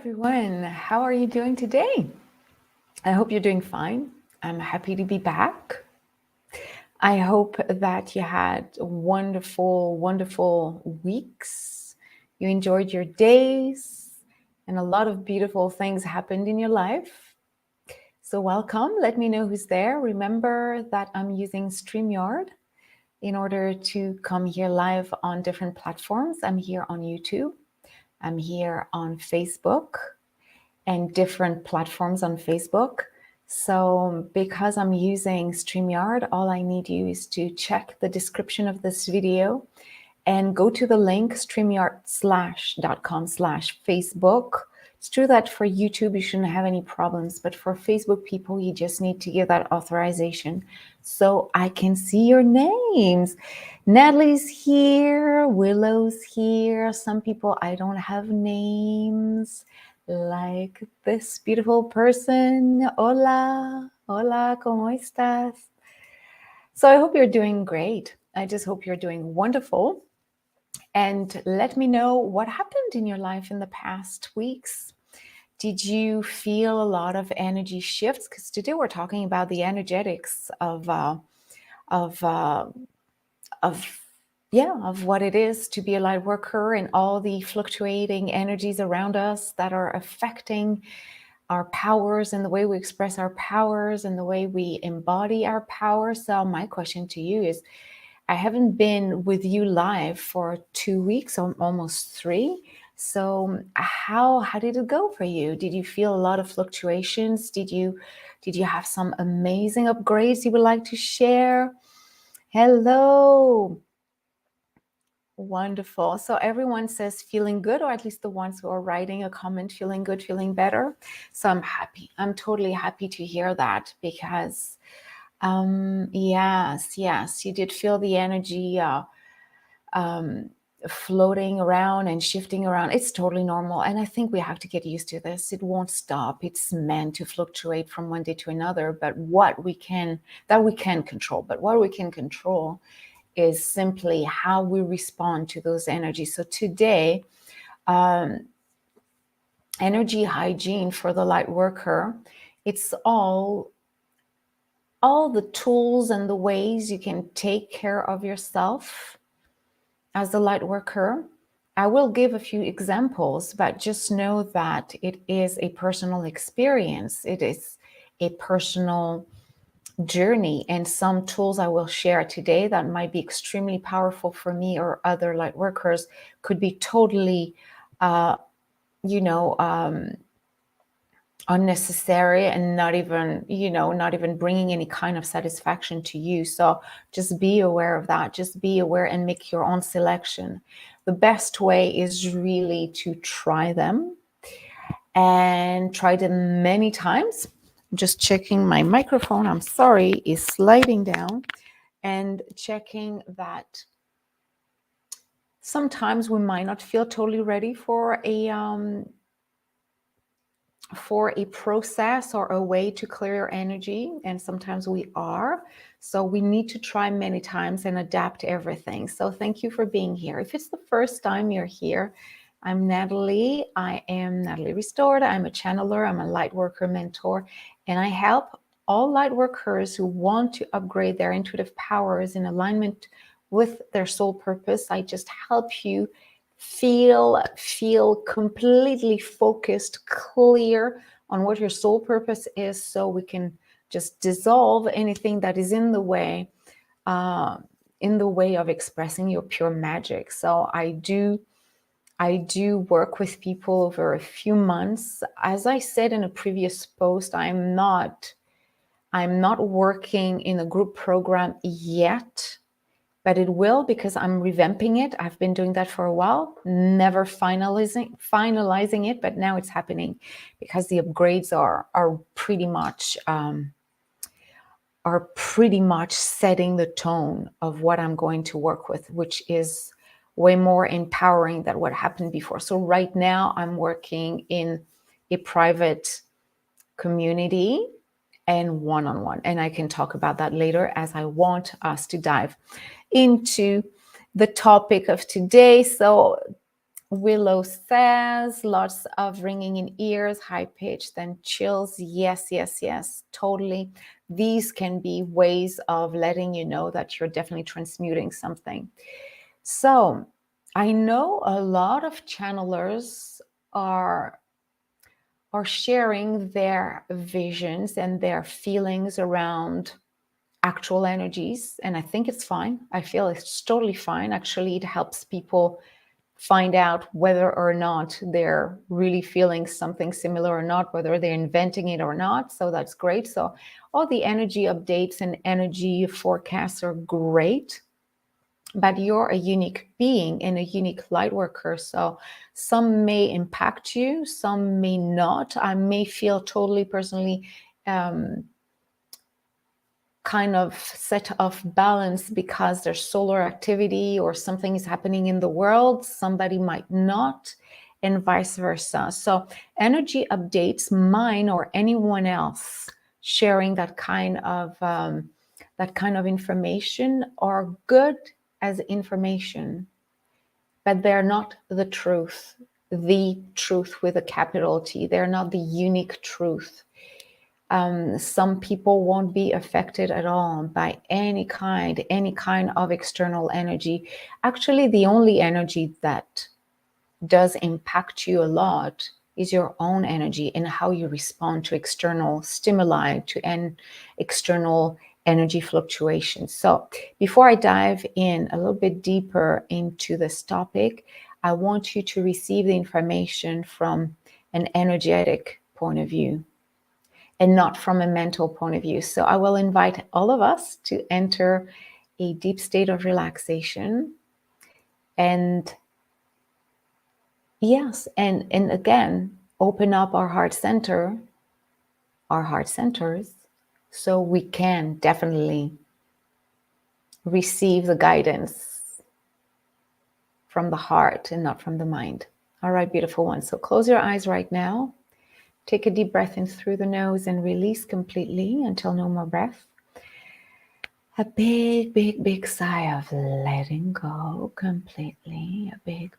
everyone. How are you doing today? I hope you're doing fine. I'm happy to be back. I hope that you had wonderful, wonderful weeks. You enjoyed your days and a lot of beautiful things happened in your life. So welcome. Let me know who's there. Remember that I'm using StreamYard in order to come here live on different platforms. I'm here on YouTube. I'm here on Facebook and different platforms on Facebook. So because I'm using StreamYard, all I need you is to check the description of this video and go to the link streamyard.com/Facebook. It's true that for YouTube, you shouldn't have any problems, but for Facebook people, you just need to give that authorization so I can see your names. Natalie's here, Willow's here. Some people, I don't have names, like this beautiful person. Hola, hola, ¿cómo estás? So I hope you're doing great. I just hope you're doing wonderful. And let me know what happened in your life in the past weeks. Did you feel a lot of energy shifts? Because today we're talking about the energetics of what it is to be a light worker and all the fluctuating energies around us that are affecting our powers and the way we express our powers and the way we embody our power. So my question to you is, I haven't been with you live for 2 weeks, or almost 3. So how did it go for you? Did you feel a lot of fluctuations? Did you have some amazing upgrades you would like to share? Hello. Wonderful. So everyone says feeling good, or at least the ones who are writing a comment, feeling good, feeling better. So I'm happy. I'm totally happy to hear that, because yes, you did feel the energy floating around and shifting around. It's totally normal. And I think we have to get used to this. It won't stop. It's meant to fluctuate from one day to another. But what we can control is simply how we respond to those energies. So today, energy hygiene for the light worker, it's all the tools and the ways you can take care of yourself as a light worker. I will give a few examples, but just know that it is a personal experience. It is a personal journey, and some tools I will share today that might be extremely powerful for me or other light workers could be totally, unnecessary and not even bringing any kind of satisfaction to you. So just be aware of that. Just be aware and make your own selection. The best way is really to try them, and try them many times. I'm just checking my microphone, I'm sorry, is sliding down, and checking that sometimes we might not feel totally ready for a process or a way to clear your energy, and sometimes we are. So we need to try many times and adapt everything. So thank you for being here. If it's the first time you're here, I'm Natalie. I am Natalie Restored. I'm a channeler. I'm a light worker mentor, and I help all light workers who want to upgrade their intuitive powers in alignment with their soul purpose. I just help you feel completely focused, clear on what your soul purpose is, so we can just dissolve anything that is in the way of expressing your pure magic. So I do work with people over a few months. As I said in a previous post, I'm not working in a group program yet, but it will, because I'm revamping it. I've been doing that for a while, never finalizing it, but now it's happening, because the upgrades are pretty much setting the tone of what I'm going to work with, which is way more empowering than what happened before. So right now I'm working in a private community and one-on-one, and I can talk about that later, as I want us to dive into the topic of today. So Willow says, lots of ringing in ears, high pitch, then chills. Yes, yes, yes, totally. These can be ways of letting you know that you're definitely transmuting something. So I know a lot of channelers are sharing their visions and their feelings around actual energies. And I think it's fine. I feel it's totally fine. Actually, it helps people find out whether or not they're really feeling something similar or not, whether they're inventing it or not. So that's great. So all the energy updates and energy forecasts are great. But you're a unique being and a unique light worker. So some may impact you, some may not. I may feel totally personally kind of set off balance because there's solar activity or something is happening in the world. Somebody might not, and vice versa. So energy updates, mine or anyone else sharing that kind of information, are good as information, but they're not the truth with a capital T. They're not the unique truth. Some people won't be affected at all by any kind of external energy. Actually, the only energy that does impact you a lot is your own energy and how you respond to external stimuli, to external energy fluctuations. So before I dive in a little bit deeper into this topic, I want you to receive the information from an energetic point of view and not from a mental point of view. So I will invite all of us to enter a deep state of relaxation. And yes, and again, open up our heart centers, so we can definitely receive the guidance from the heart and not from the mind. All right, beautiful ones. So close your eyes right now. Take a deep breath in through the nose and release completely until no more breath. A big, big, big sigh of letting go completely. A big.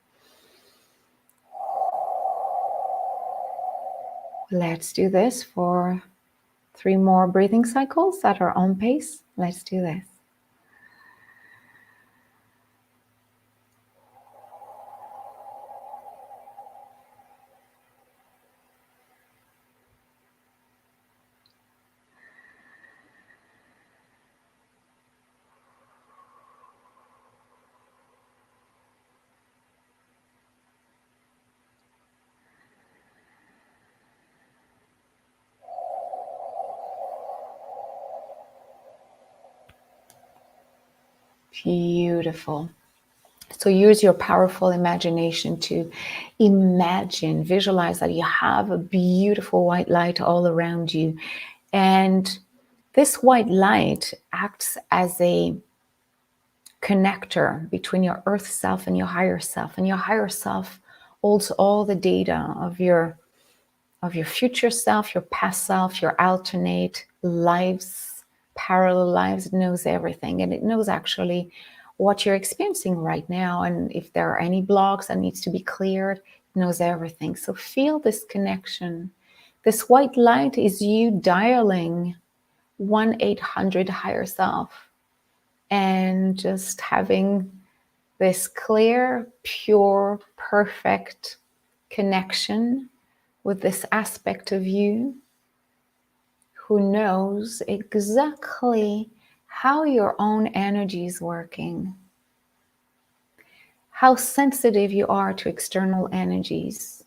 Let's do this for 3 more breathing cycles at our own pace. Let's do this. Beautiful. So use your powerful imagination to imagine, visualize that you have a beautiful white light all around you. And this white light acts as a connector between your earth self and your higher self. And your higher self holds all the data of your future self, your past self, your alternate lives, parallel lives. It knows everything, and it knows actually what you're experiencing right now, and if there are any blocks that needs to be cleared. It knows everything. So feel this connection. This white light is you dialing 1-800 higher self and just having this clear, pure, perfect connection with this aspect of you who knows exactly how your own energy is working, how sensitive you are to external energies,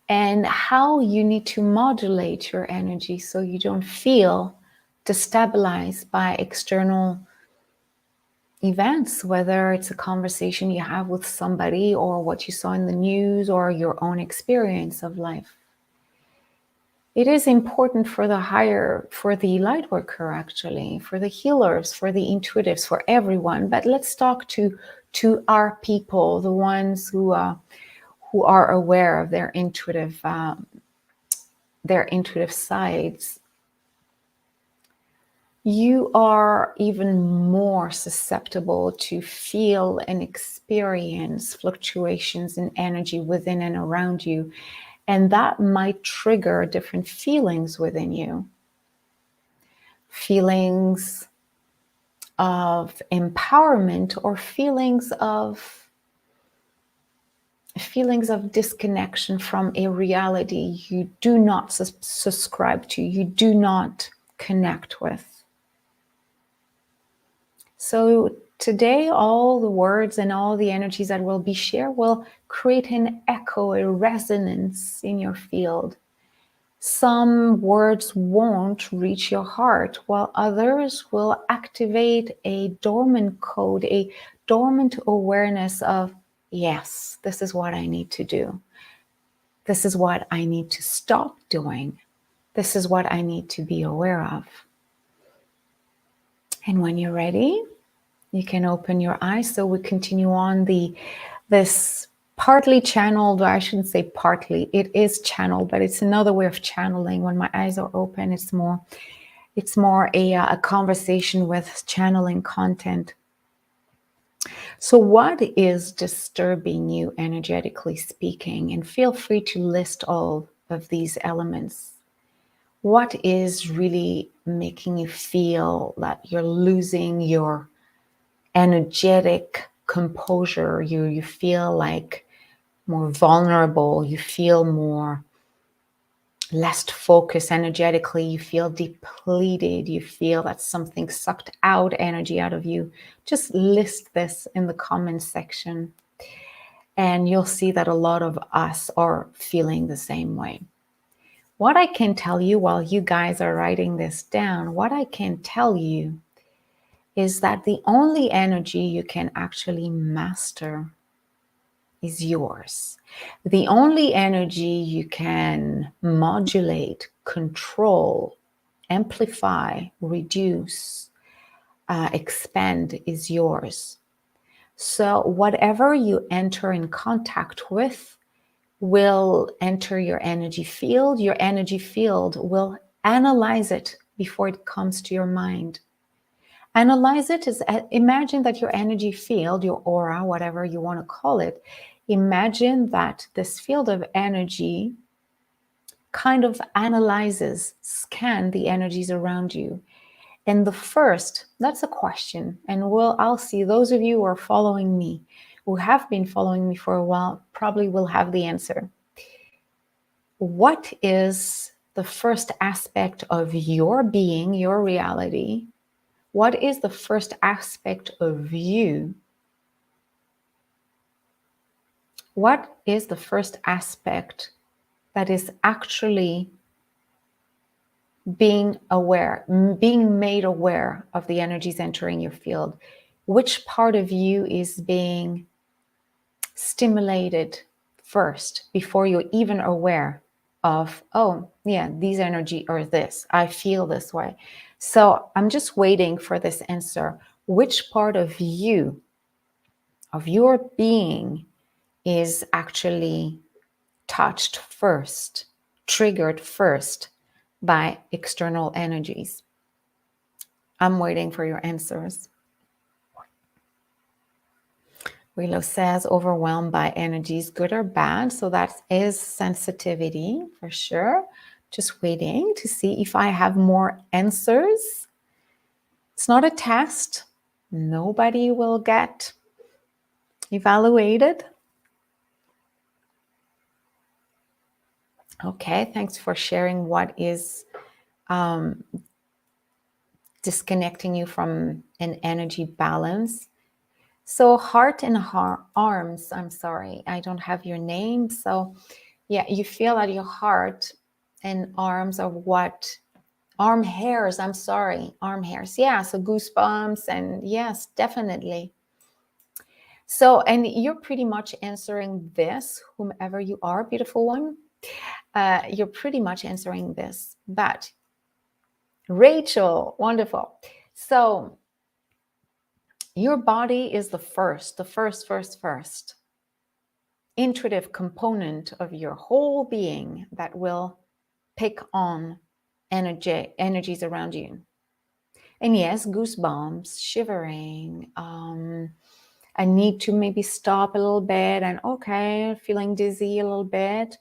and how you need to modulate your energy so you don't feel destabilized by external events, whether it's a conversation you have with somebody or what you saw in the news or your own experience of life. It is important for the light worker, actually, for the healers, for the intuitives, for everyone. But let's talk to our people, the ones who are aware of their intuitive sides. you are even more susceptible to feel and experience fluctuations in energy within and around you. And that might trigger different feelings within you. Feelings of empowerment or feelings of disconnection from a reality you do not subscribe to, you do not connect with. So today, all the words and all the energies that will be shared will create an echo, a resonance in your field. Some words won't reach your heart, while others will activate a dormant code, a dormant awareness of, yes, this is what I need to do. This is what I need to stop doing. This is what I need to be aware of. And when you're ready, you can open your eyes. So we continue on this partly channeled, or I shouldn't say partly, it is channeled, but it's another way of channeling. When my eyes are open, it's more a conversation with channeling content. So what is disturbing you energetically speaking? And feel free to list all of these elements. What is really making you feel that you're losing your energetic composure? You feel like more vulnerable, you feel more less focused energetically, you feel depleted, you feel that something sucked out energy out of you. Just list this in the comments section and you'll see that a lot of us are feeling the same way. What I can tell you while you guys are writing this down, what I can tell you is that the only energy you can actually master is yours. The only energy you can modulate, control, amplify, reduce, expand is yours. So whatever you enter in contact with will enter your energy field. Your energy field will analyze it before it comes to your mind. Analyze it as, imagine that your energy field, your aura, whatever you want to call it, imagine that this field of energy kind of analyzes, scan the energies around you. And the first, that's a question. And I'll see those of you who are following me, who have been following me for a while, probably will have the answer. What is the first aspect of your being, your reality? What is the first aspect of you? What is the first aspect that is actually being aware, being made aware of the energies entering your field? Which part of you is being stimulated first before you're even aware of, oh, yeah, these energy are this, I feel this way. So I'm just waiting for this answer. Which part of you, of your being, is actually touched first, triggered first by external energies? I'm waiting for your answers. Willow says overwhelmed by energies, good or bad. So that is sensitivity for sure. Just waiting to see if I have more answers. It's not a test. Nobody will get evaluated. Okay, thanks for sharing what is disconnecting you from an energy balance. So heart and arms, I'm sorry, I don't have your name. So yeah, you feel that your heart and arms are what? Arm hairs, I'm sorry, arm hairs. Yeah, so goosebumps, and yes, definitely. So, and you're pretty much answering this, whomever you are, beautiful one. You're pretty much answering this. But Rachel, wonderful. So your body is the first intuitive component of your whole being that will pick on energies around you. And yes, goosebumps, shivering, I need to maybe stop a little bit and okay, feeling dizzy a little bit,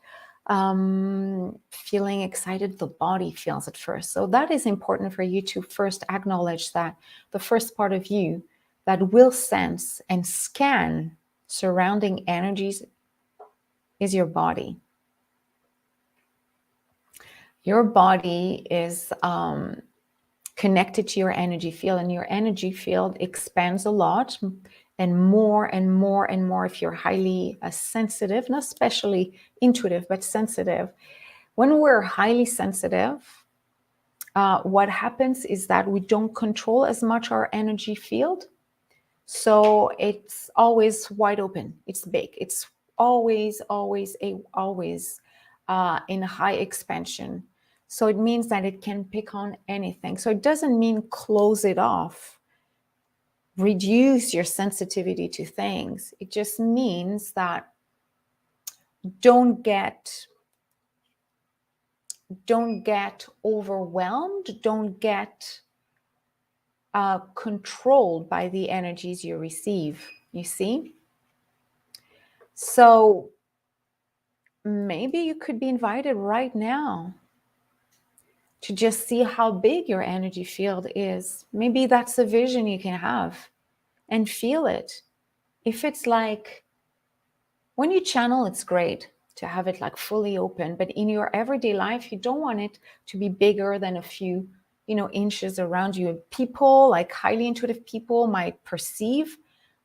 feeling excited, the body feels it first. So that is important for you to first acknowledge that the first part of you that will sense and scan surrounding energies is your body. Your body is connected to your energy field, and your energy field expands a lot and more and more and more if you're highly sensitive, not especially intuitive, but sensitive. When we're highly sensitive, what happens is that we don't control as much our energy field. So it's always wide open. It's big. It's always in high expansion. So it means that it can pick on anything. So it doesn't mean close it off, reduce your sensitivity to things. It just means that don't get overwhelmed, don't get controlled by the energies you receive, you see? So maybe you could be invited right now to just see how big your energy field is. Maybe that's a vision you can have and feel it. If it's like, when you channel, it's great to have it like fully open, but in your everyday life, you don't want it to be bigger than a few, inches around you. People, like highly intuitive people, might perceive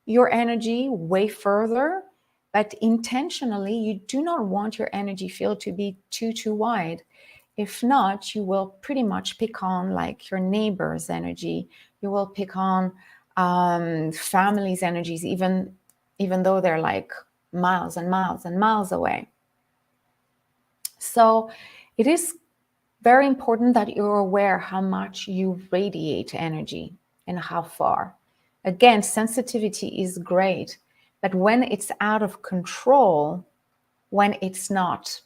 your energy way further, but intentionally, you do not want your energy field to be too wide. If not, you will pretty much pick on like your neighbor's energy. You will pick on family's energies, even though they're like miles and miles and miles away. So it is very important that you're aware how much you radiate energy and how far. Again, sensitivity is great, but when it's out of control, when it's not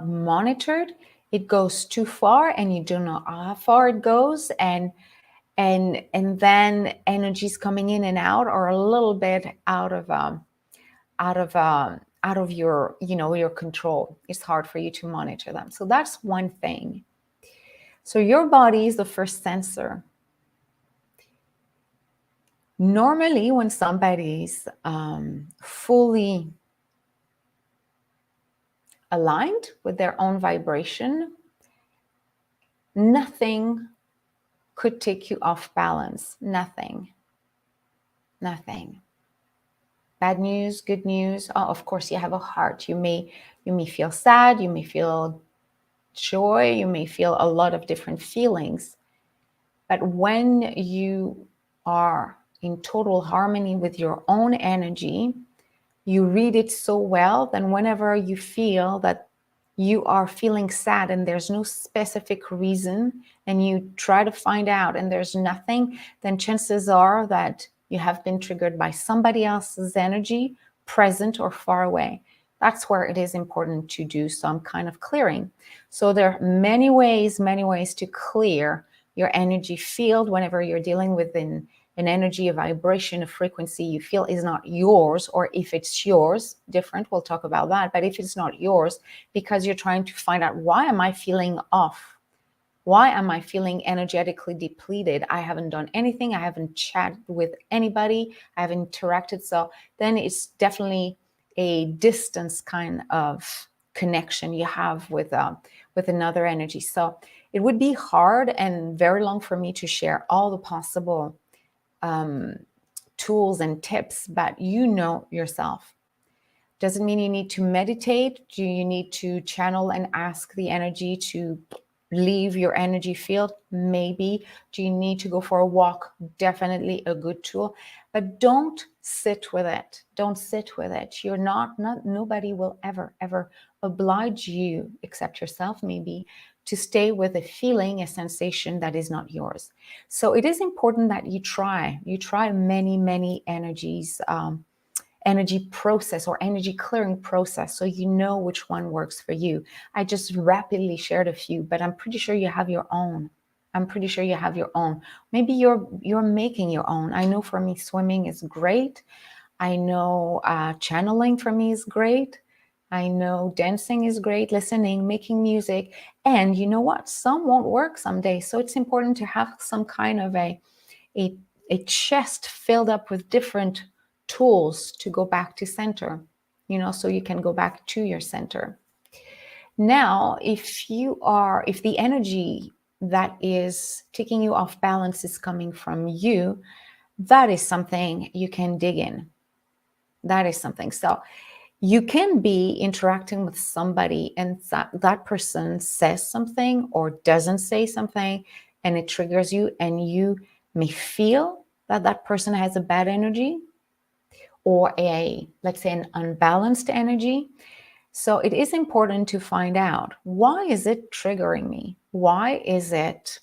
monitored, it goes too far, and you don't know how far it goes, and then energies coming in and out are a little bit out of your your control. It's hard for you to monitor them. So that's one thing. So your body is the first sensor. Normally, when somebody's fully aligned with their own vibration, nothing could take you off balance. Nothing. Bad news, good news. Oh, of course, you have a heart. You may feel sad. You may feel joy. You may feel a lot of different feelings. But when you are in total harmony with your own energy, you read it so well, then whenever you feel that you are feeling sad and there's no specific reason, and you try to find out and there's nothing, then chances are that you have been triggered by somebody else's energy, present or far away. That's where it is important to do some kind of clearing. So there are many ways to clear your energy field whenever you're dealing with an energy, a vibration, a frequency you feel is not yours, or if it's yours, different, we'll talk about that. But if it's not yours, because you're trying to find out, why am I feeling off? Why am I feeling energetically depleted? I haven't done anything. I haven't chatted with anybody. I haven't interacted. So then it's definitely a distance kind of connection you have with another energy. So it would be hard and very long for me to share all the possible tools and tips, but you know yourself. Doesn't mean you need to meditate. Do you need to channel and ask the energy to leave your energy field? Maybe. Do you need to go for a walk? Definitely a good tool, but don't sit with it. Don't sit with it. You're not nobody will ever oblige you, except yourself maybe, to stay with a feeling, a sensation that is not yours. So it is important that you try many energies, energy process or energy clearing process, so you know which one works for you. I just rapidly shared a few, but I'm pretty sure you have your own. I'm pretty sure you have your own. Maybe you're making your own. I know for me, swimming is great. I know channeling for me is great. I know dancing is great, listening, making music. And you know what? Some won't work someday. So it's important to have some kind of a chest filled up with different tools to go back to center, so you can go back to your center. Now, if the energy that is taking you off balance is coming from you, that is something you can dig in. That is something. So you can be interacting with somebody and that person says something or doesn't say something and it triggers you, and you may feel that person has a bad energy or let's say, an unbalanced energy. So it is important to find out, why is it triggering me? Why is it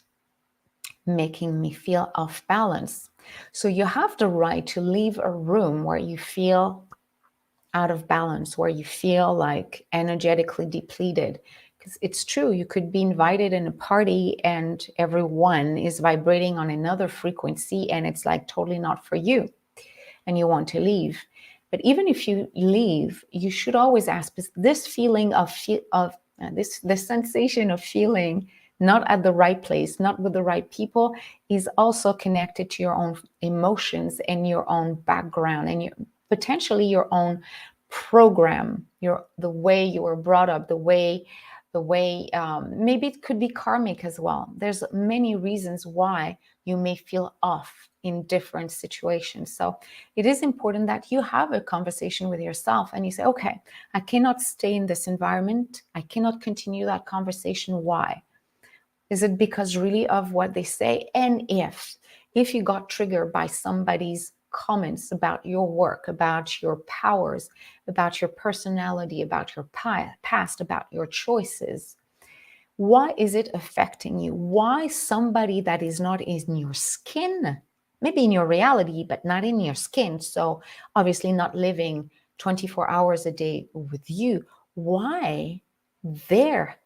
making me feel off balance? So you have the right to leave a room where you feel out of balance, where you feel like energetically depleted. Because it's true, you could be invited in a party and everyone is vibrating on another frequency and it's like totally not for you and you want to leave. But even if you leave, you should always ask, this feeling this sensation of feeling not at the right place, not with the right people, is also connected to your own emotions and your own background and potentially your own program, the way you were brought up, the way maybe it could be karmic as well. There's many reasons why you may feel off in different situations. So it is important that you have a conversation with yourself and you say, okay, I cannot stay in this environment. I cannot continue that conversation. Why? Is it because really of what they say? And if you got triggered by somebody's comments about your work, about your powers, about your personality, about your past, about your choices, why is it affecting you? Why somebody that is not in your skin, maybe in your reality, but not in your skin, so obviously not living 24 hours a day with you, why their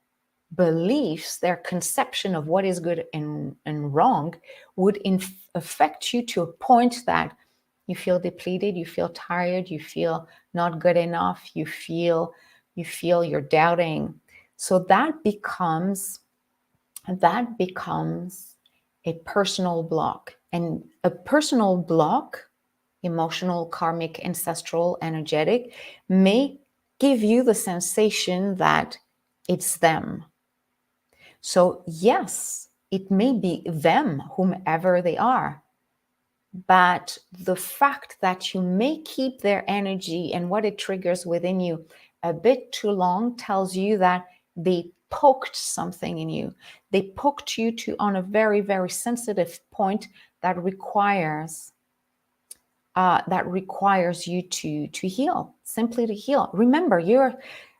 beliefs, their conception of what is good and wrong would affect you to a point that you feel depleted, you feel tired, you feel not good enough, you feel you're doubting. So that becomes a personal block. And a personal block, emotional, karmic, ancestral, energetic, may give you the sensation that it's them. So yes, it may be them, whomever they are, but the fact that you may keep their energy and what it triggers within you a bit too long tells you that they poked something in you. They poked you on a very, very sensitive point that requires you to heal, simply to heal. Remember,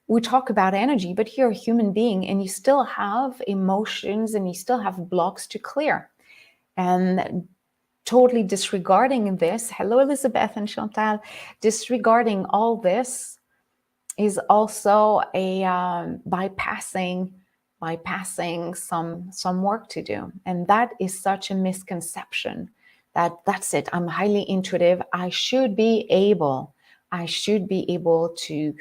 we talk about energy, but you're a human being and you still have emotions and you still have blocks to clear. And totally disregarding this, hello Elizabeth and Chantal, disregarding all this is also a bypassing some work to do. And that is such a misconception that's it, I'm highly intuitive, I should be able to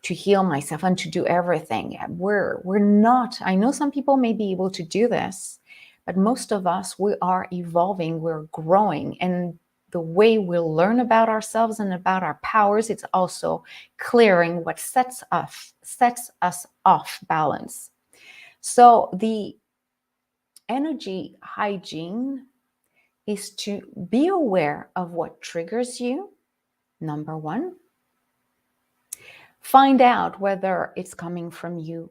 heal myself and to do everything. We're not. I know some people may be able to do this, but most of us, we are evolving, we're growing, and the way we'll learn about ourselves and about our powers, it's also clearing what sets us off balance. So the energy hygiene is to be aware of what triggers you, number one. Find out whether it's coming from you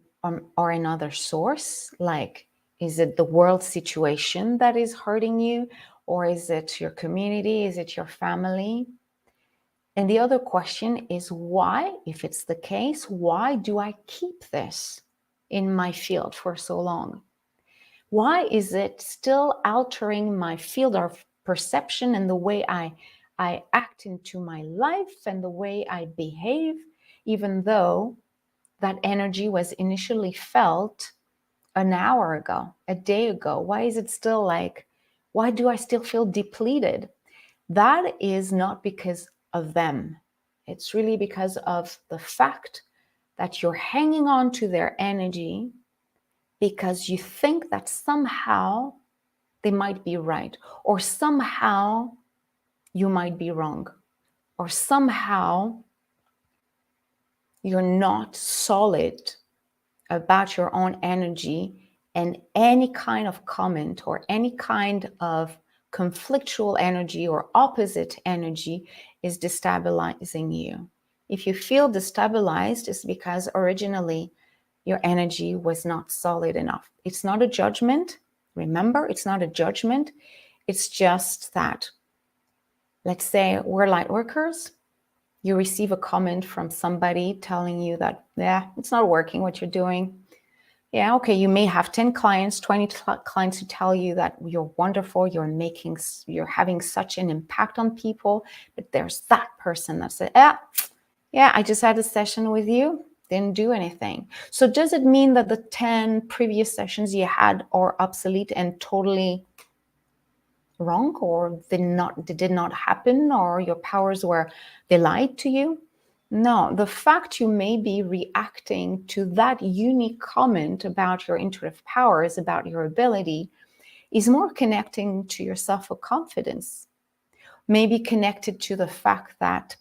or another source, like, is it the world situation that is hurting you? Or is it your community? Is it your family? And the other question is why, if it's the case, why do I keep this in my field for so long? Why is it still altering my field of perception and the way I act into my life and the way I behave, even though that energy was initially felt an hour ago, a day ago? Why is it still like, why do I still feel depleted? That is not because of them. It's really because of the fact that you're hanging on to their energy because you think that somehow they might be right, or somehow you might be wrong, or somehow you're not solid about your own energy, and any kind of comment or any kind of conflictual energy or opposite energy is destabilizing you. If you feel destabilized, it's because originally your energy was not solid enough. It's not a judgment. Remember, it's not a judgment. It's just that, let's say we're light workers. You receive a comment from somebody telling you that, yeah, it's not working what you're doing. Yeah, okay, you may have 10 clients, 20 clients who tell you that you're wonderful, you're having such an impact on people, but there's that person that said, yeah, I just had a session with you, didn't do anything. So does it mean that the 10 previous sessions you had are obsolete and totally wrong, or they did not happen, or your powers they lied to you? No, the fact you may be reacting to that unique comment about your intuitive powers, about your ability, is more connecting to your self-confidence, maybe connected to the fact that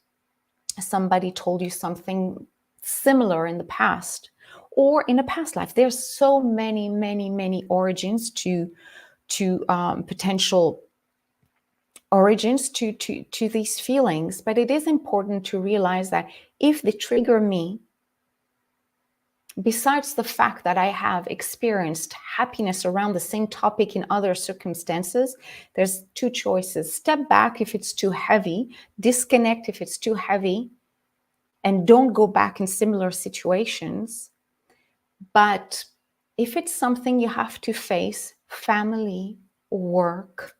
somebody told you something similar in the past or in a past life. There's so many origins to potential origins to these feelings, but it is important to realize that if they trigger me, besides the fact that I have experienced happiness around the same topic in other circumstances, there's two choices. Step back if it's too heavy, disconnect if it's too heavy, and don't go back in similar situations. But if it's something you have to face, family, work,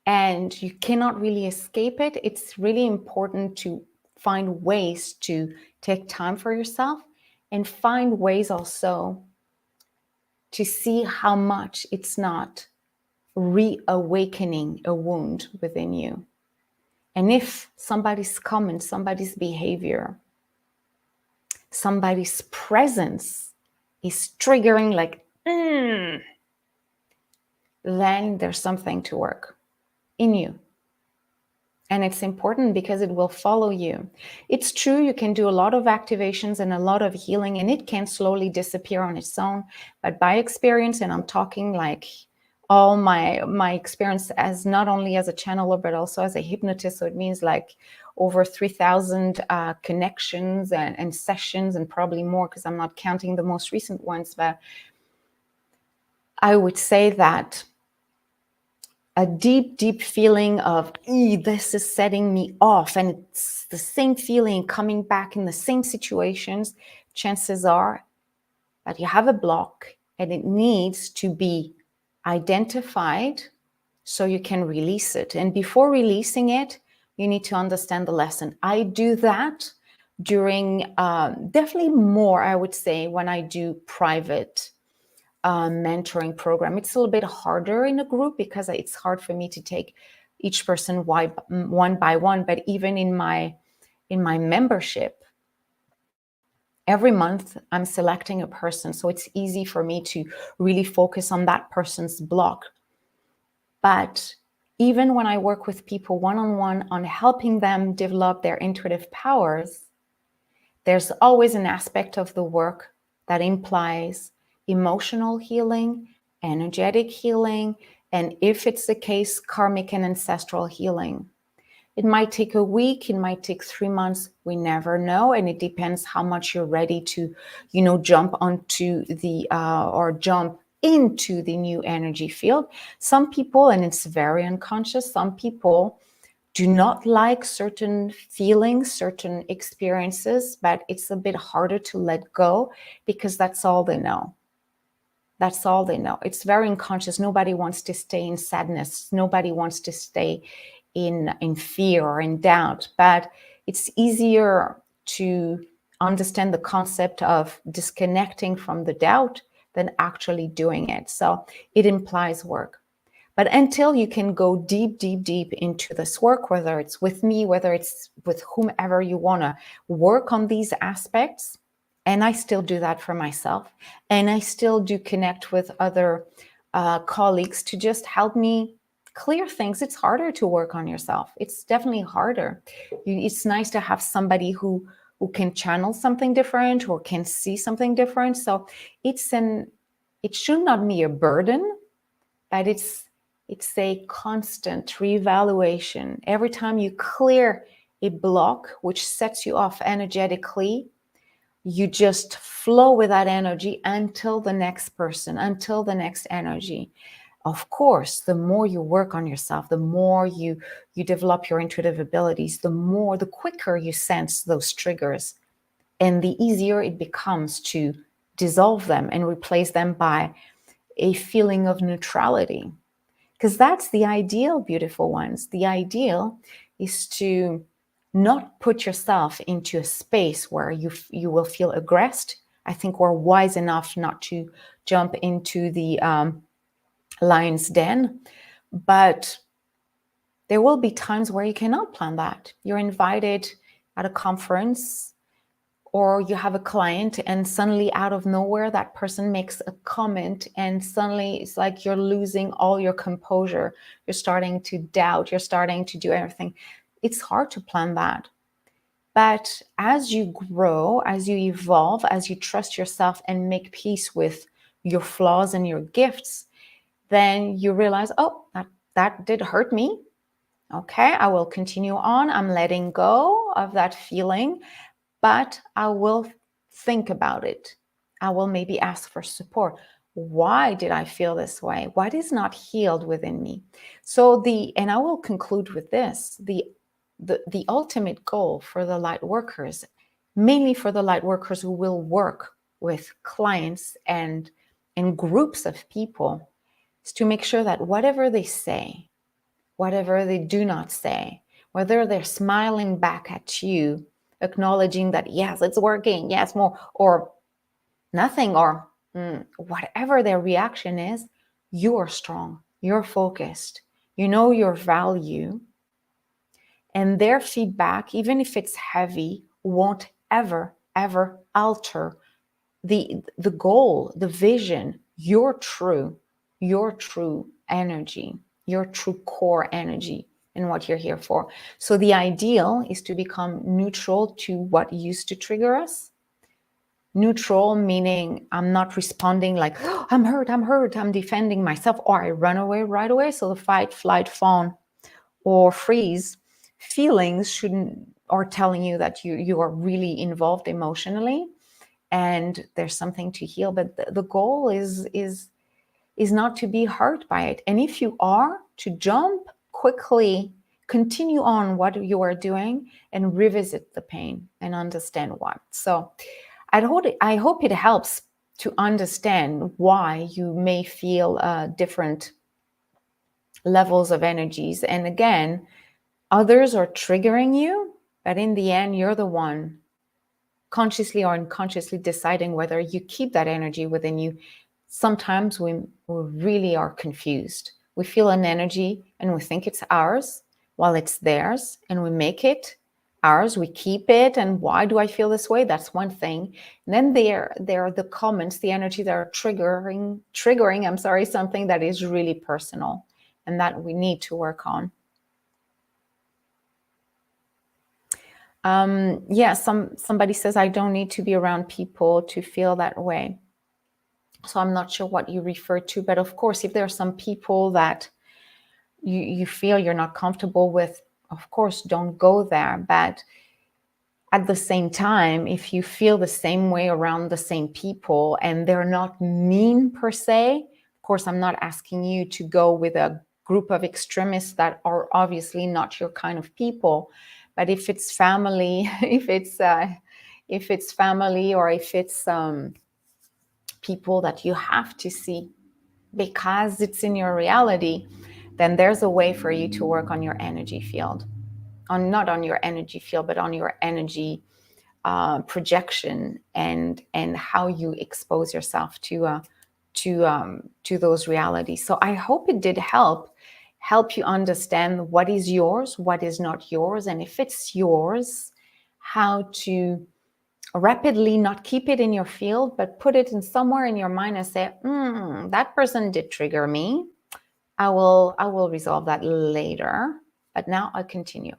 and you cannot really escape it, it's really important to find ways to take time for yourself and find ways also to see how much it's not reawakening a wound within you. And if somebody's comment, somebody's behavior, somebody's presence is triggering like, then there's something to work in you. And it's important because it will follow you. It's true, you can do a lot of activations and a lot of healing, and it can slowly disappear on its own. But by experience, and I'm talking like all my experience as not only as a channeler, but also as a hypnotist. So it means like over 3,000 connections and sessions, and probably more because I'm not counting the most recent ones. But I would say that a deep feeling of, this is setting me off, and it's the same feeling coming back in the same situations, chances are that you have a block and it needs to be identified so you can release it. And before releasing it, you need to understand the lesson. I do that during, definitely more, I would say, when I do private mentoring program. It's a little bit harder in a group because it's hard for me to take each person one by one. But even in my membership, every month I'm selecting a person, so it's easy for me to really focus on that person's block. But even when I work with people one-on-one on helping them develop their intuitive powers, there's always an aspect of the work that implies emotional healing, energetic healing, and if it's the case, karmic and ancestral healing. It might take a week, it might take 3 months, we never know, and it depends how much you're ready to, jump onto the or jump into the new energy field. Some people, and it's very unconscious, some people do not like certain feelings, certain experiences, but it's a bit harder to let go because that's all they know. That's all they know. It's very unconscious. Nobody wants to stay in sadness. Nobody wants to stay in fear or in doubt. But it's easier to understand the concept of disconnecting from the doubt than actually doing it. So it implies work. But until you can go deep, deep, deep into this work, whether it's with me, whether it's with whomever you want to work on these aspects, and I still do that for myself, and I still do connect with other colleagues to just help me clear things. It's harder to work on yourself. It's definitely harder. It's nice to have somebody who can channel something different or can see something different. So it should not be a burden, but it's a constant reevaluation. Every time you clear a block which sets you off energetically, you just flow with that energy until the next person, until the next energy. Of course, the more you work on yourself, the more you develop your intuitive abilities, the quicker you sense those triggers, and the easier it becomes to dissolve them and replace them by a feeling of neutrality. Because that's the ideal, beautiful ones. The ideal is to not put yourself into a space where you will feel aggressed. I think we're wise enough not to jump into the lion's den, but there will be times where you cannot plan that. You're invited at a conference, or you have a client and suddenly out of nowhere that person makes a comment, and suddenly it's like you're losing all your composure. You're starting to doubt. You're starting to do everything. It's hard to plan that. But as you grow, as you evolve, as you trust yourself and make peace with your flaws and your gifts, then you realize, oh, that did hurt me. Okay, I will continue on. I'm letting go of that feeling, but I will think about it. I will maybe ask for support. Why did I feel this way? What is not healed within me? And I will conclude with this, the ultimate goal for the light workers, mainly for the light workers who will work with clients and groups of people, is to make sure that whatever they say, whatever they do not say, whether they're smiling back at you, acknowledging that, yes, it's working, yes, more, or nothing, or whatever their reaction is, you are strong, you're focused, you know your value, and their feedback, even if it's heavy, won't ever, ever alter the goal, the vision, your true energy, your true core energy, and what you're here for. So the ideal is to become neutral to what used to trigger us. Neutral meaning I'm not responding like, oh, I'm hurt, I'm defending myself, or I run away right away. So the fight, flight, fawn, or freeze feelings are telling you that you are really involved emotionally and there's something to heal. But the goal is not to be hurt by it. And if you are, to jump quickly, continue on what you are doing and revisit the pain and understand why. So I hope it helps to understand why you may feel different levels of energies. And again, others are triggering you, but in the end, you're the one consciously or unconsciously deciding whether you keep that energy within you. Sometimes we really are confused. We feel an energy and we think it's ours while it's theirs, and we make it ours, we keep it. And why do I feel this way? That's one thing. And then there are the comments, the energy that are triggering, something that is really personal and that we need to work on. Somebody says, I don't need to be around people to feel that way. So I'm not sure what you refer to, but of course, if there are some people that you feel you're not comfortable with, of course, don't go there. But at the same time, if you feel the same way around the same people and they're not mean per se, of course, I'm not asking you to go with a group of extremists that are obviously not your kind of people. But if it's family, if it's family, or if it's people that you have to see because it's in your reality, then there's a way for you to work on your energy field, not on your energy field, but on your energy projection and how you expose yourself to to those realities. So I hope it did help you understand what is yours, what is not yours, and if it's yours, how to rapidly not keep it in your field, but put it in somewhere in your mind and say, that person did trigger me. I will resolve that later, but now I continue.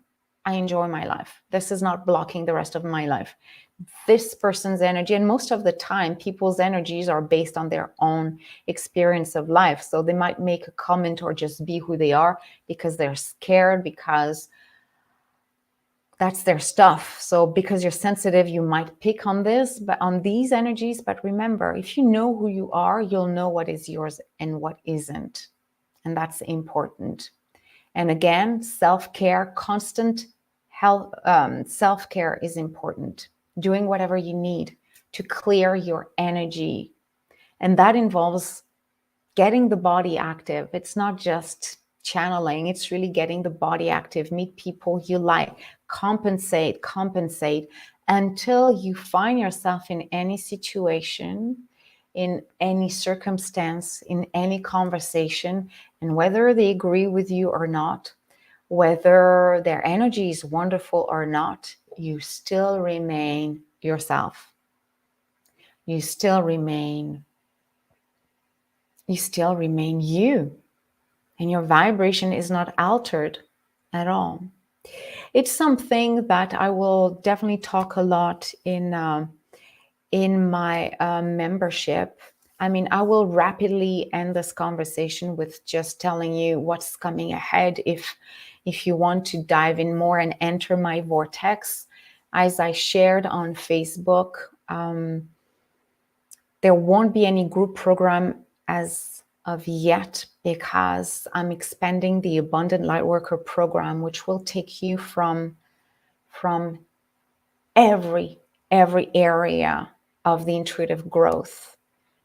I enjoy my life. This is not blocking the rest of my life. This person's energy, and most of the time, people's energies are based on their own experience of life. So they might make a comment or just be who they are because they're scared, because that's their stuff. So because you're sensitive, you might pick on this, but on these energies. But remember, if you know who you are, you'll know what is yours and what isn't. And that's important. And again, self-care, constant health, self-care is important. Doing whatever you need to clear your energy. And that involves getting the body active. It's not just channeling, it's really getting the body active. Meet people you like, compensate until you find yourself in any situation, in any circumstance, in any conversation, and whether they agree with you or not, whether their energy is wonderful or not, you still remain yourself. You still remain you, and your vibration is not altered at all. It's something that I will definitely talk a lot in my membership. I mean, I will rapidly end this conversation with just telling you what's coming ahead. If you want to dive in more and enter my vortex, as I shared on Facebook, there won't be any group program as of yet, because I'm expanding the Abundant Lightworker program, which will take you from every area of the intuitive growth,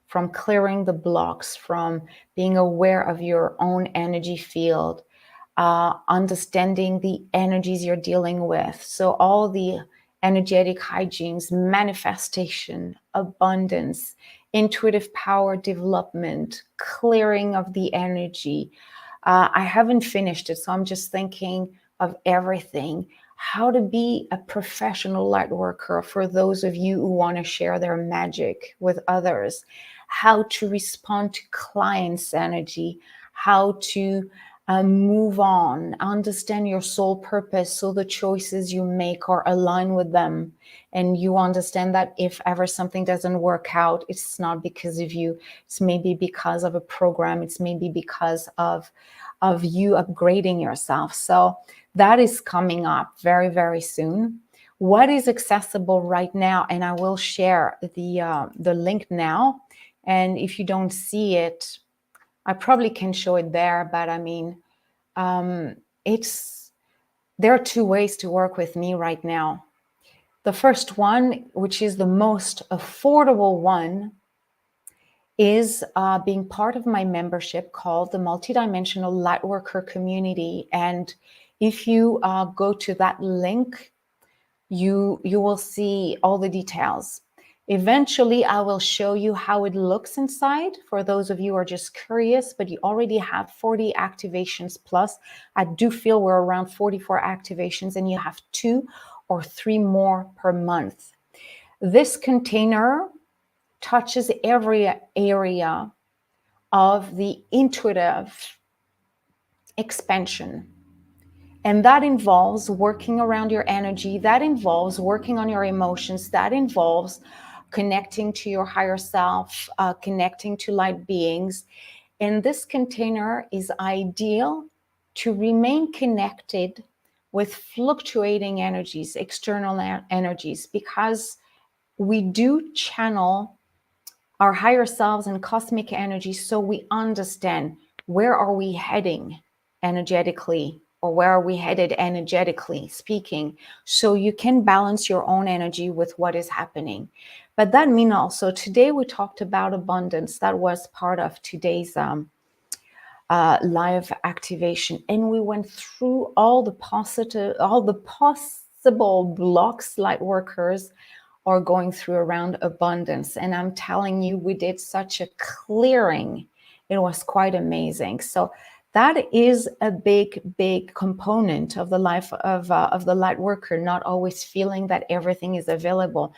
from clearing the blocks, from being aware of your own energy field, understanding the energies you're dealing with. So all the energetic hygienes, manifestation, abundance, intuitive power development, clearing of the energy. I haven't finished it, so I'm just thinking of everything. How to be a professional light worker for those of you who want to share their magic with others. How to respond to clients' energy. How to move on, understand your soul purpose, so the choices you make are aligned with them, and you understand that if ever something doesn't work out, it's not because of you. It's maybe because of a program. It's maybe because of you upgrading yourself. So that is coming up very, very soon. What is accessible right now, and I will share the link now. And if you don't see it, I probably can show it there, but I mean, there are two ways to work with me right now. The first one, which is the most affordable one, is being part of my membership called the Multidimensional Lightworker Community. And if you go to that link, you will see all the details. Eventually, I will show you how it looks inside for those of you who are just curious, but you already have 40 activations plus. I do feel we're around 44 activations, and you have 2 or 3 more per month. This container touches every area of the intuitive expansion. And that involves working around your energy. That involves working on your emotions. That involves connecting to your higher self, connecting to light beings. And this container is ideal to remain connected with fluctuating energies, external energies, because we do channel our higher selves and cosmic energy, so we understand where are we heading energetically, or where are we headed energetically speaking, so you can balance your own energy with what is happening. But that means also, today we talked about abundance. That was part of today's live activation, and we went through all the possible blocks light workers or going through around abundance. And I'm telling you, we did such a clearing. It was quite amazing. So that is a big component of the life of the light worker, not always feeling that everything is available.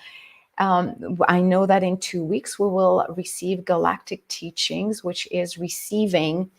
I know that in 2 weeks we will receive galactic teachings, which is receiving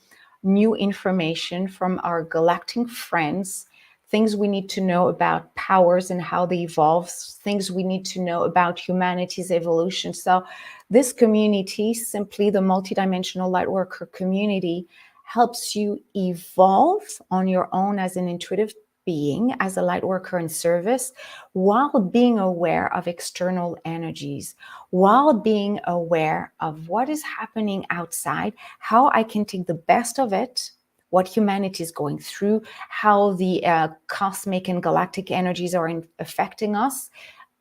new information from our galactic friends, things we need to know about powers and how they evolve, things we need to know about humanity's evolution. So this community, simply the Multidimensional Lightworker community, helps you evolve on your own as an intuitive being, as a light worker in service, while being aware of external energies, while being aware of what is happening outside, how I can take the best of it, what humanity is going through, how the cosmic and galactic energies are affecting us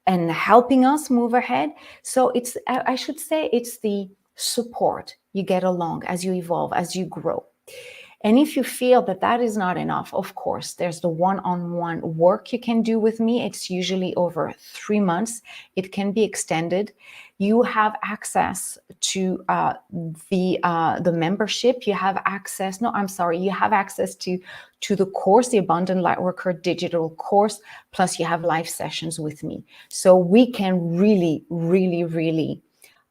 and helping us move ahead. So it's, I should say, it's the support you get along as you evolve, as you grow. And if you feel that that is not enough, of course, there's the one-on-one work you can do with me. It's usually over 3 months. It can be extended. You have access to the membership. You have access. No, I'm sorry. You have access to the course, the Abundant Lightworker digital course. Plus, you have live sessions with me. So we can really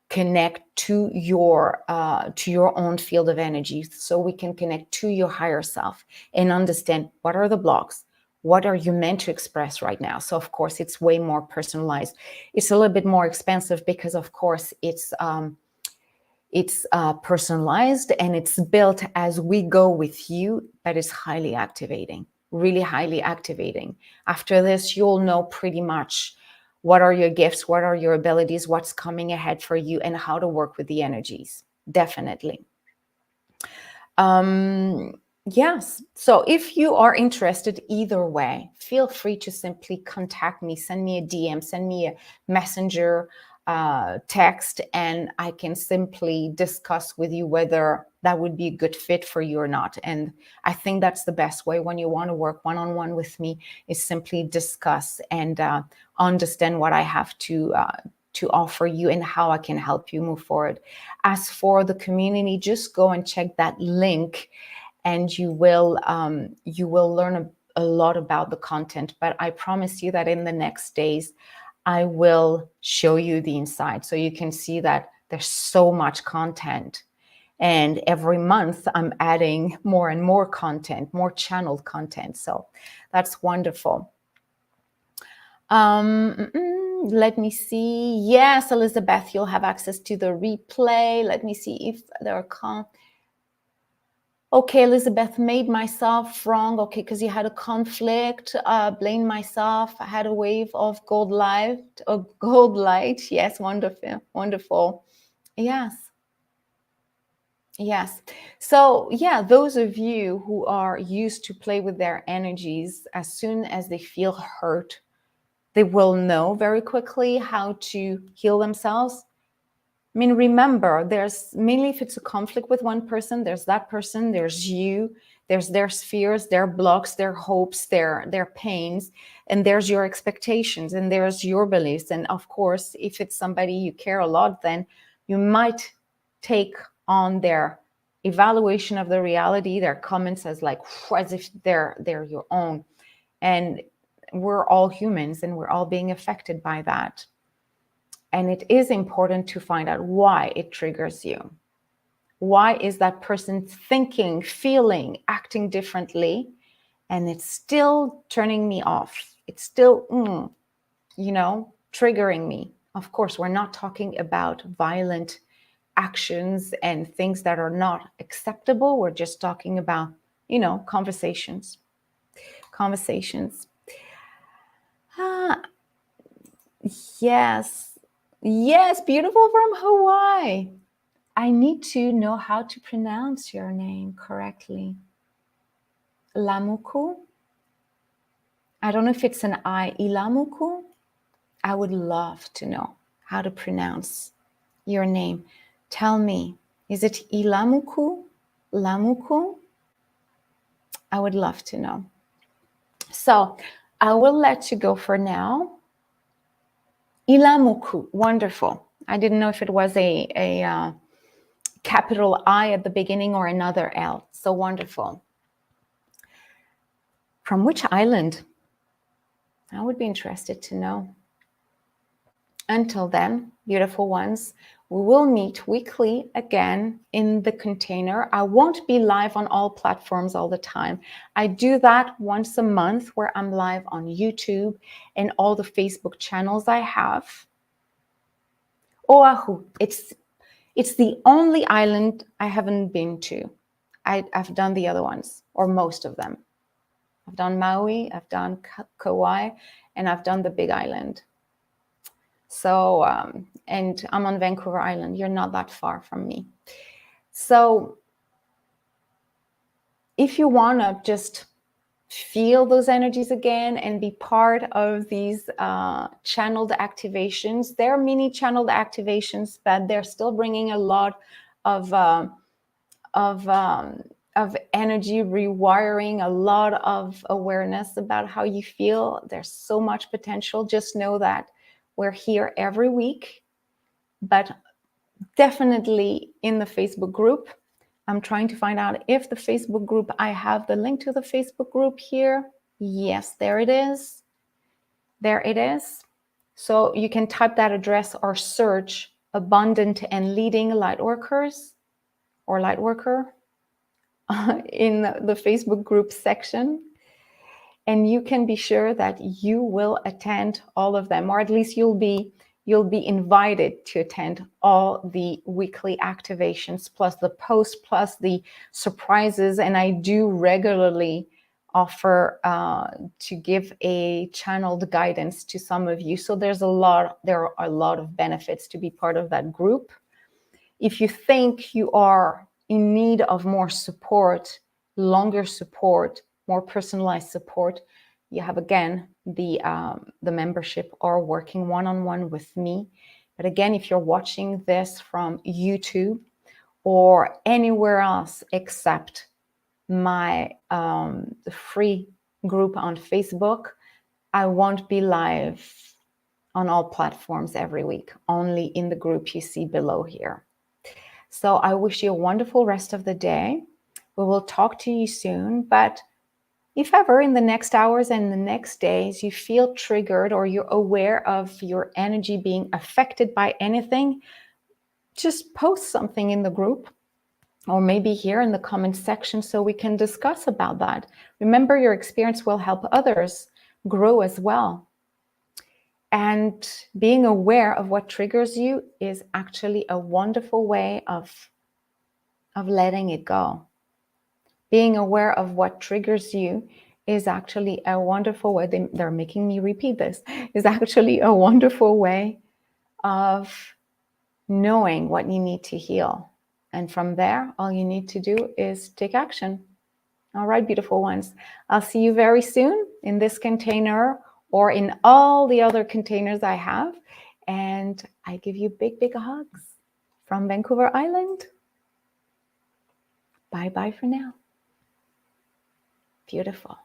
connect to your own field of energy, so we can connect to your higher self and understand what are the blocks, what are you meant to express right now. So of course it's way more personalized. It's a little bit more expensive because of course it's personalized and it's built as we go with you, but it's highly activating, really highly activating. After this, you'll know pretty much what are your gifts, what are your abilities, what's coming ahead for you, and how to work with the energies. Definitely. Yes. So if you are interested either way, feel free to simply contact me, send me a DM, send me a messenger text, and I can simply discuss with you whether that would be a good fit for you or not. And I think that's the best way when you want to work one-on-one with me, is simply discuss and understand what I have to offer you and how I can help you move forward. As for the community, just go and check that link, and you will learn a lot about the content. But I promise you that in the next days, I will show you the inside, so you can see that there's so much content. And every month I'm adding more and more content, more channeled content. So that's wonderful. Let me see. Yes, Elizabeth, you'll have access to the replay. Let me see if there are Okay, Elizabeth, made myself wrong. Okay, because you had a conflict. Blamed myself. I had a wave of gold light. Yes, wonderful, wonderful. Yes. Yes. So yeah, those of you who are used to play with their energies, as soon as they feel hurt, they will know very quickly how to heal themselves. I mean, remember, there's mainly if it's a conflict with one person, there's that person, there's you, there's their fears, their blocks, their hopes, their pains, and there's your expectations, and there's your beliefs. And of course, if it's somebody you care a lot, then you might take on their evaluation of the reality, their comments as like as if they're your own. And we're all humans, and we're all being affected by that. And it is important to find out why it triggers you. Why is that person thinking, feeling, acting differently? And it's still turning me off. It's still, triggering me. Of course, we're not talking about violent actions and things that are not acceptable. We're just talking about, conversations. Yes. Yes, beautiful from Hawaii. I need to know how to pronounce your name correctly. Lamuku? I don't know if it's an I. Ilamuku? I would love to know how to pronounce your name. Tell me, is it Ilamuku? Lamuku? I would love to know. So I will let you go for now. Ilamuku, wonderful. I didn't know if it was a capital I at the beginning or another L. So wonderful. From which island? I would be interested to know. Until then, beautiful ones, we will meet weekly again in the container. I won't be live on all platforms all the time. I do that once a month where I'm live on YouTube and all the Facebook channels I have. Oahu, it's the only island I haven't been to. I've done the other ones, or most of them. I've done Maui, I've done Kauai, and I've done the Big Island. So, and I'm on Vancouver Island. You're not that far from me. So if you want to just feel those energies again and be part of these channeled activations, they're mini channeled activations, but they're still bringing a lot of energy rewiring, a lot of awareness about how you feel. There's so much potential. Just know that we're here every week, but definitely in the Facebook group. I'm trying to find out if the Facebook group, I have the link to the Facebook group here. Yes, there it is. There it is. So you can type that address or search Abundant and Leading Lightworkers or Lightworker in the Facebook group section. And you can be sure that you will attend all of them, or at least you'll be invited to attend all the weekly activations, plus the post, plus the surprises. And I do regularly offer to give a channeled guidance to some of you. So there are a lot of benefits to be part of that group. If you think you are in need of more support, longer support, more personalized support, you have again the membership or working one-on-one with me. But again, if you're watching this from YouTube or anywhere else except my the free group on Facebook, I won't be live on all platforms every week, only in the group you see below here. So I wish you a wonderful rest of the day. We will talk to you soon, but if ever in the next hours and the next days you feel triggered or you're aware of your energy being affected by anything, just post something in the group or maybe here in the comment section so we can discuss about that. Remember, your experience will help others grow as well. And being aware of what triggers you is actually a wonderful way of letting it go. Being aware of what triggers you is actually a wonderful way, they're making me repeat this, is actually a wonderful way of knowing what you need to heal. And from there, all you need to do is take action. All right, beautiful ones. I'll see you very soon in this container or in all the other containers I have. And I give you big, big hugs from Vancouver Island. Bye-bye for now. Beautiful.